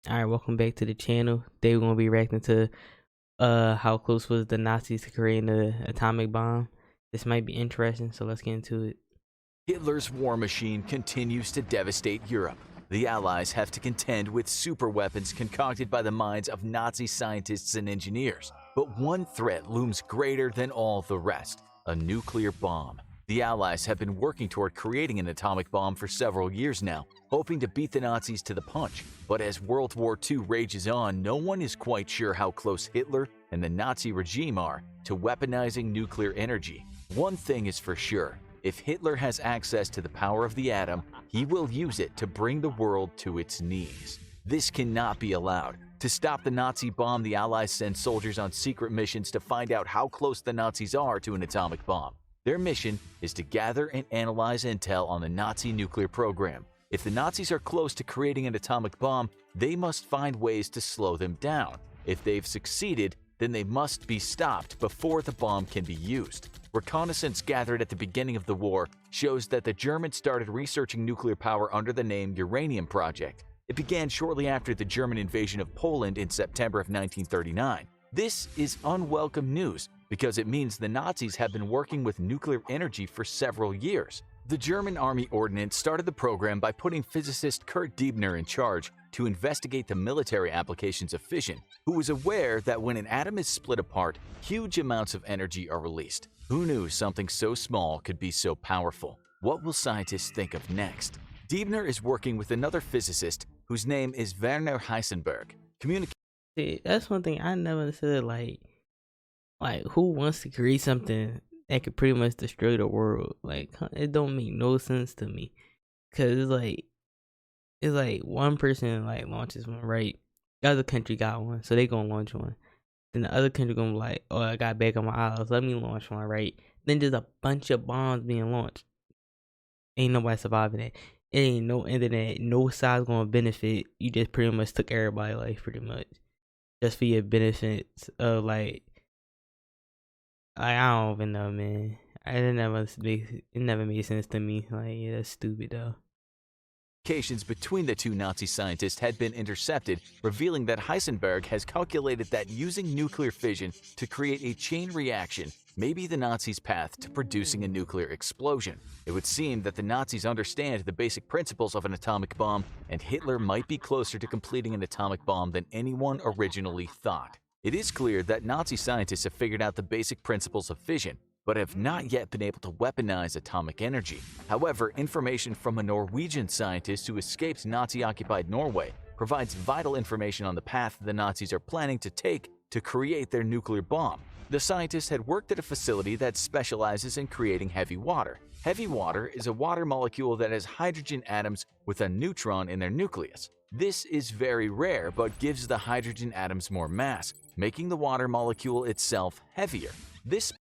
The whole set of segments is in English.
Alright, welcome back to the channel. Today we're gonna be reacting to how close was the Nazis to creating the atomic bomb. This might be interesting, so let's get into it. Hitler's war machine continues to devastate Europe. The Allies have to contend with superweapons concocted by the minds of Nazi scientists and engineers. But one threat looms greater than all the rest: a nuclear bomb. The Allies have been working toward creating an atomic bomb for several years now, hoping to beat the Nazis to the punch. But as World War II rages on, no one is quite sure how close Hitler and the Nazi regime are to weaponizing nuclear energy. One thing is for sure: if Hitler has access to the power of the atom, he will use it to bring the world to its knees. This cannot be allowed. To stop the Nazi bomb, the Allies send soldiers on secret missions to find out how close the Nazis are to an atomic bomb. Their mission is to gather and analyze intel on the Nazi nuclear program. If the Nazis are close to creating an atomic bomb, they must find ways to slow them down. If they've succeeded, then they must be stopped before the bomb can be used. Reconnaissance gathered at the beginning of the war shows that the Germans started researching nuclear power under the name Uranium Project. It began shortly after the German invasion of Poland in September of 1939. This is unwelcome news because it means the Nazis have been working with nuclear energy for several years. The German Army Ordnance started the program by putting physicist Kurt Diebner in charge to investigate the military applications of fission, who was aware that when an atom is split apart, huge amounts of energy are released. Who knew something so small could be so powerful? What will scientists think of next? Diebner is working with another physicist whose name is Werner Heisenberg. See, that's one thing I never understood. Like who wants to create something that could pretty much destroy the world? Like, it don't make no sense to me. Cause it's like one person like launches one, right? The other country got one, so they gonna launch one. Then the other country gonna be like, oh, I got back on my islands, let me launch one, right? Then there's a bunch of bombs being launched. Ain't nobody surviving that. It ain't no internet. No side's gonna benefit. You just pretty much took everybody's life, pretty much, just for your benefits of like I don't even know, man. It never made sense to me. Like, yeah, that's stupid though. Communications between the two Nazi scientists had been intercepted, revealing that Heisenberg has calculated that using nuclear fission to create a chain reaction may be the Nazis' path to producing a nuclear explosion. It would seem that the Nazis understand the basic principles of an atomic bomb, and Hitler might be closer to completing an atomic bomb than anyone originally thought. It is clear that Nazi scientists have figured out the basic principles of fission, but have not yet been able to weaponize atomic energy. However, information from a Norwegian scientist who escaped Nazi-occupied Norway provides vital information on the path the Nazis are planning to take to create their nuclear bomb. The scientist had worked at a facility that specializes in creating heavy water. Heavy water is a water molecule that has hydrogen atoms with a neutron in their nucleus. This is very rare, but gives the hydrogen atoms more mass, making the water molecule itself heavier. This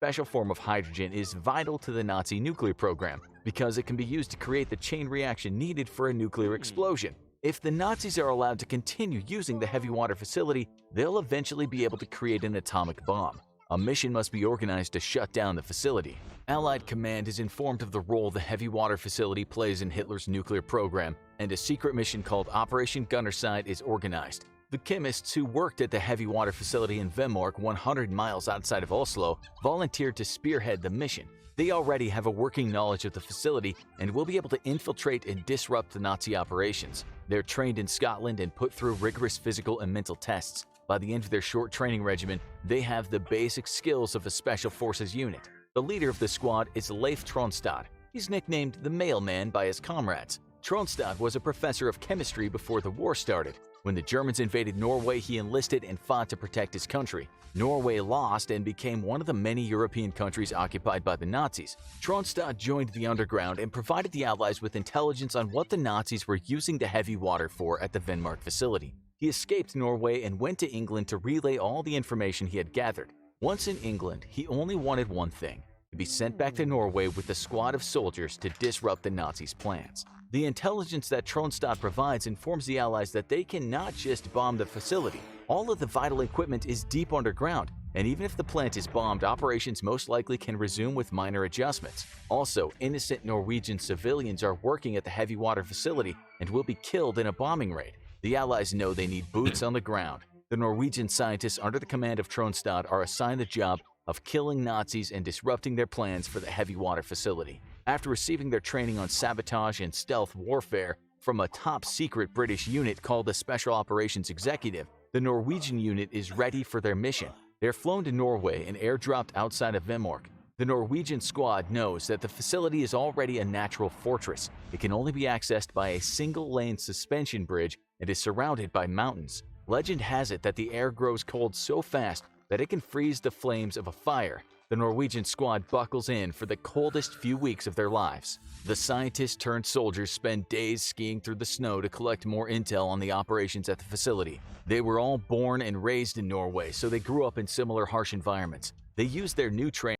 special form of hydrogen is vital to the Nazi nuclear program because it can be used to create the chain reaction needed for a nuclear explosion. If the Nazis are allowed to continue using the heavy water facility, they'll eventually be able to create an atomic bomb. A mission must be organized to shut down the facility. Allied command is informed of the role the heavy water facility plays in Hitler's nuclear program, and a secret mission called Operation Gunnerside is organized. The chemists who worked at the heavy water facility in Vemork, 100 miles outside of Oslo, volunteered to spearhead the mission. They already have a working knowledge of the facility and will be able to infiltrate and disrupt the Nazi operations. They're trained in Scotland and put through rigorous physical and mental tests. By the end of their short training regimen, they have the basic skills of a special forces unit. The leader of the squad is Leif Tronstad. He's nicknamed the Mailman by his comrades. Tronstad was a professor of chemistry before the war started. When the Germans invaded Norway, he enlisted and fought to protect his country. Norway lost and became one of the many European countries occupied by the Nazis. Tronstad joined the underground and provided the Allies with intelligence on what the Nazis were using the heavy water for at the Vemork facility. He escaped Norway and went to England to relay all the information he had gathered. Once in England, he only wanted one thing: to be sent back to Norway with a squad of soldiers to disrupt the Nazis' plans. The intelligence that Tronstad provides informs the Allies that they cannot just bomb the facility. All of the vital equipment is deep underground, and even if the plant is bombed, operations most likely can resume with minor adjustments. Also, innocent Norwegian civilians are working at the heavy water facility and will be killed in a bombing raid. The Allies know they need boots on the ground. The Norwegian scientists under the command of Tronstad are assigned the job of killing Nazis and disrupting their plans for the heavy water facility. After receiving their training on sabotage and stealth warfare from a top-secret British unit called the Special Operations Executive, the Norwegian unit is ready for their mission. They're flown to Norway and airdropped outside of Vemork. The Norwegian squad knows that the facility is already a natural fortress. It can only be accessed by a single-lane suspension bridge and is surrounded by mountains. Legend has it that the air grows cold so fast that it can freeze the flames of a fire. The Norwegian squad buckles in for the coldest few weeks of their lives. The scientists-turned-soldiers spend days skiing through the snow to collect more intel on the operations at the facility. They were all born and raised in Norway, so they grew up in similar harsh environments. They used their new training.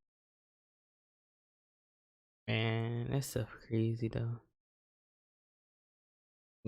Man, that stuff crazy though.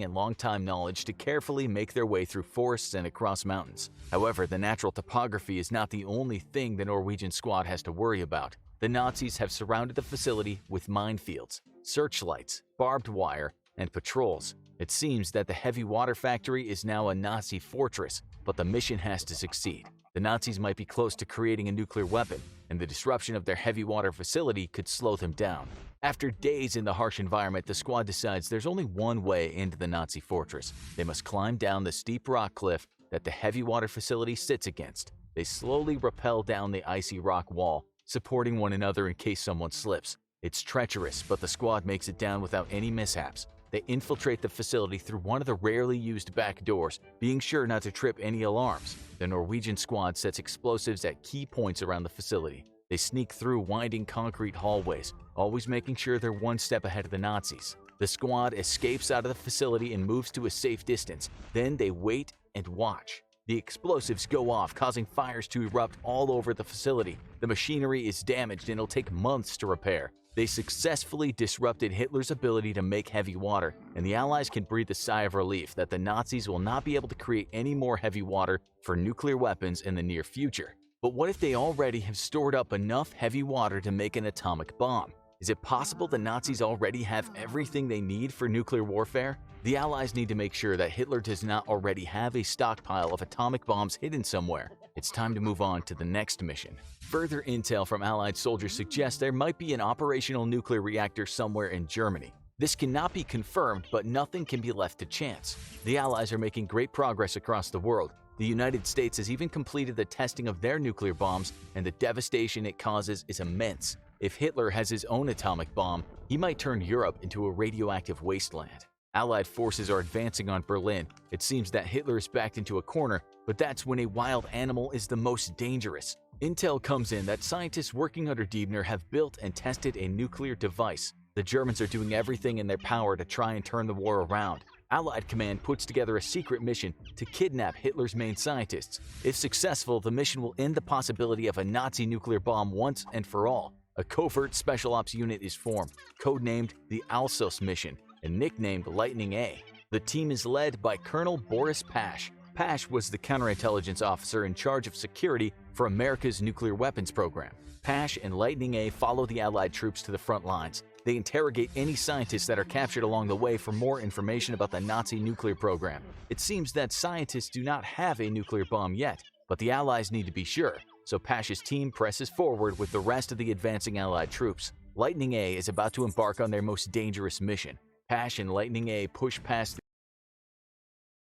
And long-time knowledge to carefully make their way through forests and across mountains. However, the natural topography is not the only thing the Norwegian squad has to worry about. The Nazis have surrounded the facility with minefields, searchlights, barbed wire, and patrols. It seems that the heavy water factory is now a Nazi fortress, but the mission has to succeed. The Nazis might be close to creating a nuclear weapon, and the disruption of their heavy water facility could slow them down. After days in the harsh environment, the squad decides there's only one way into the Nazi fortress. They must climb down the steep rock cliff that the heavy water facility sits against. They slowly rappel down the icy rock wall, supporting one another in case someone slips. It's treacherous, but the squad makes it down without any mishaps. They infiltrate the facility through one of the rarely used back doors, being sure not to trip any alarms. The Norwegian squad sets explosives at key points around the facility. They sneak through winding concrete hallways, always making sure they're one step ahead of the Nazis. The squad escapes out of the facility and moves to a safe distance. Then they wait and watch. The explosives go off, causing fires to erupt all over the facility. The machinery is damaged and it'll take months to repair. They successfully disrupted Hitler's ability to make heavy water, and the Allies can breathe a sigh of relief that the Nazis will not be able to create any more heavy water for nuclear weapons in the near future. But what if they already have stored up enough heavy water to make an atomic bomb? Is it possible the Nazis already have everything they need for nuclear warfare? The Allies need to make sure that Hitler does not already have a stockpile of atomic bombs hidden somewhere. It's time to move on to the next mission. Further intel from Allied soldiers suggests there might be an operational nuclear reactor somewhere in Germany. This cannot be confirmed, but nothing can be left to chance. The Allies are making great progress across the world. The United States has even completed the testing of their nuclear bombs, and the devastation it causes is immense. If Hitler has his own atomic bomb, he might turn Europe into a radioactive wasteland. Allied forces are advancing on Berlin. It seems that Hitler is backed into a corner, but that's when a wild animal is the most dangerous. Intel comes in that scientists working under Diebner have built and tested a nuclear device. The Germans are doing everything in their power to try and turn the war around. Allied command puts together a secret mission to kidnap Hitler's main scientists. If successful, the mission will end the possibility of a Nazi nuclear bomb once and for all. A covert special ops unit is formed, codenamed the Alsos mission and nicknamed Lightning A. The team is led by Colonel Boris Pash. Pash was the counterintelligence officer in charge of security for America's nuclear weapons program. Pash and Lightning A follow the Allied troops to the front lines. They interrogate any scientists that are captured along the way for more information about the Nazi nuclear program. It seems that scientists do not have a nuclear bomb yet, but the Allies need to be sure, so Pash's team presses forward with the rest of the advancing Allied troops. Lightning A is about to embark on their most dangerous mission. Pash and Lightning A push past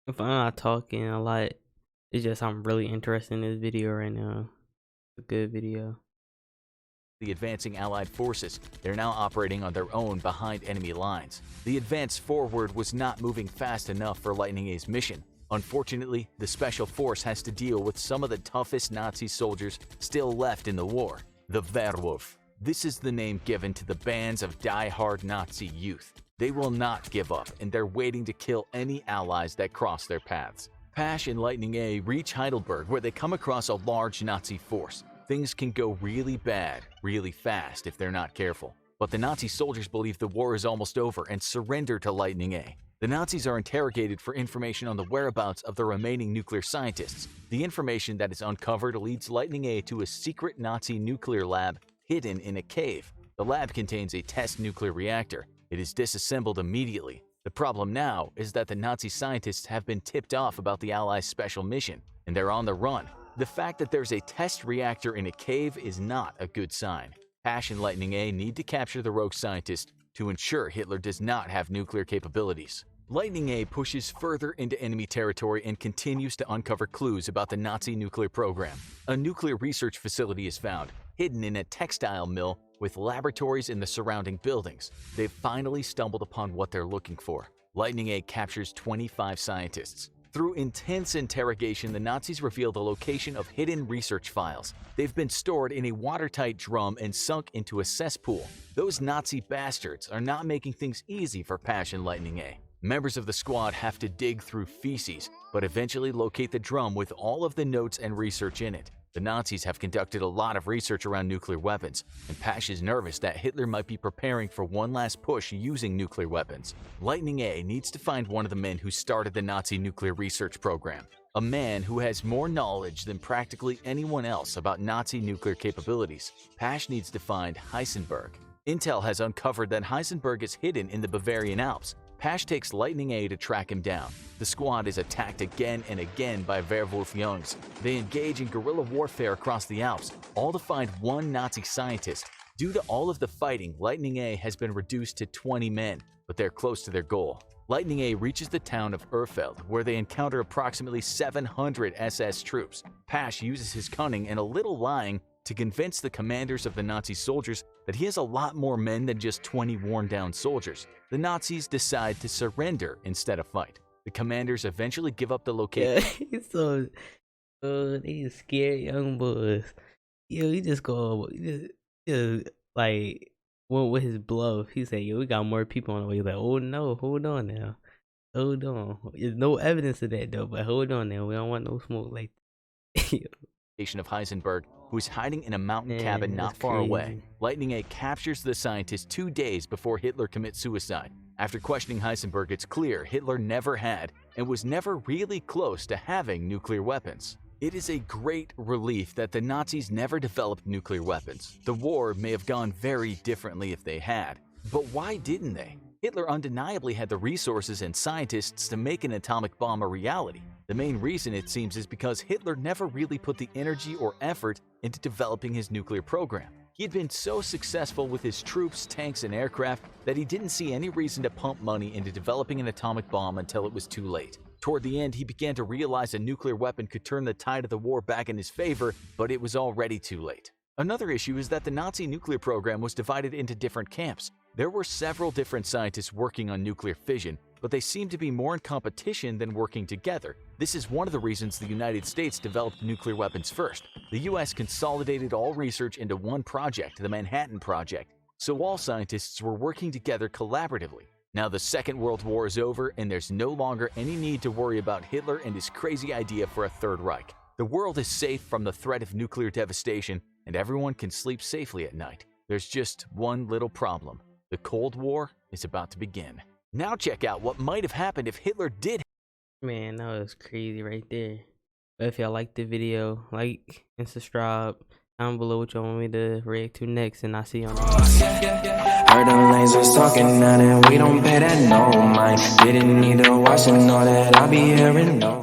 If I'm not talking a lot, it's just I'm really interested in this video right now. It's a good video. the advancing Allied forces. They're now operating on their own behind enemy lines. The advance forward was not moving fast enough for Lightning A's mission. Unfortunately, the Special Force has to deal with some of the toughest Nazi soldiers still left in the war, the Werwolf. This is the name given to the bands of die-hard Nazi youth. They will not give up, and they're waiting to kill any allies that cross their paths. Pash and Lightning A reach Heidelberg, where they come across a large Nazi force. Things can go really bad, really fast if they're not careful. But the Nazi soldiers believe the war is almost over and surrender to Lightning A. The Nazis are interrogated for information on the whereabouts of the remaining nuclear scientists. The information that is uncovered leads Lightning A to a secret Nazi nuclear lab hidden in a cave. The lab contains a test nuclear reactor. It is disassembled immediately. The problem now is that the Nazi scientists have been tipped off about the Allies' special mission, and they're on the run. The fact that there's a test reactor in a cave is not a good sign. Pash and Lightning A need to capture the rogue scientist to ensure Hitler does not have nuclear capabilities. Lightning A pushes further into enemy territory and continues to uncover clues about the Nazi nuclear program. A nuclear research facility is found, hidden in a textile mill with laboratories in the surrounding buildings. They've finally stumbled upon what they're looking for. Lightning A captures 25 scientists. Through intense interrogation, the Nazis reveal the location of hidden research files. They've been stored in a watertight drum and sunk into a cesspool. Those Nazi bastards are not making things easy for Pash and Lightning A. Members of the squad have to dig through feces, but eventually locate the drum with all of the notes and research in it. The Nazis have conducted a lot of research around nuclear weapons, and Pash is nervous that Hitler might be preparing for one last push using nuclear weapons. Lightning A needs to find one of the men who started the Nazi nuclear research program, a man who has more knowledge than practically anyone else about Nazi nuclear capabilities. Pash needs to find Heisenberg. Intel has uncovered that Heisenberg is hidden in the Bavarian Alps. Pash takes Lightning A to track him down. The squad is attacked again and again by Werwolf Jungs. They engage in guerrilla warfare across the Alps, all to find one Nazi scientist. Due to all of the fighting, Lightning A has been reduced to 20 men, but they're close to their goal. Lightning A reaches the town of Urfeld, where they encounter approximately 700 SS troops. Pash uses his cunning and a little lying to convince the commanders of the Nazi soldiers that he has a lot more men than just 20 worn-down soldiers. The Nazis decide to surrender instead of fight. The commanders eventually give up the location. Yeah, so these scared young boys. Yo, he just like went with his bluff. He said, "Yo, we got more people on the way." He's like, "Oh no, hold on now, hold on." There's no evidence of that though, but hold on now. We don't want no smoke like that. Of Heisenberg, who is hiding in a mountain cabin not far away. Lightning A captures the scientist 2 days before Hitler commits suicide. After questioning Heisenberg, it's clear Hitler never had and was never really close to having nuclear weapons. It is a great relief that the Nazis never developed nuclear weapons. The war may have gone very differently if they had, but why didn't they? Hitler undeniably had the resources and scientists to make an atomic bomb a reality. The main reason, it seems, is because Hitler never really put the energy or effort into developing his nuclear program. He had been so successful with his troops, tanks, and aircraft that he didn't see any reason to pump money into developing an atomic bomb until it was too late. Toward the end, he began to realize a nuclear weapon could turn the tide of the war back in his favor, but it was already too late. Another issue is that the Nazi nuclear program was divided into different camps. There were several different scientists working on nuclear fission, but they seemed to be more in competition than working together. This is one of the reasons the United States developed nuclear weapons first. The US consolidated all research into one project, the Manhattan Project, so all scientists were working together collaboratively. Now the Second World War is over, and there's no longer any need to worry about Hitler and his crazy idea for a Third Reich. The world is safe from the threat of nuclear devastation, and everyone can sleep safely at night. There's just one little problem. The Cold War is about to begin. Now check out what might have happened if Hitler did. Man, that was crazy right there. But if y'all liked the video, like and subscribe. Down below what y'all want me to react to next, and I'll see you on the Heard them lasers talking now that we don't pay that no mind. Didn't need to watch and know that I'll be hearing no.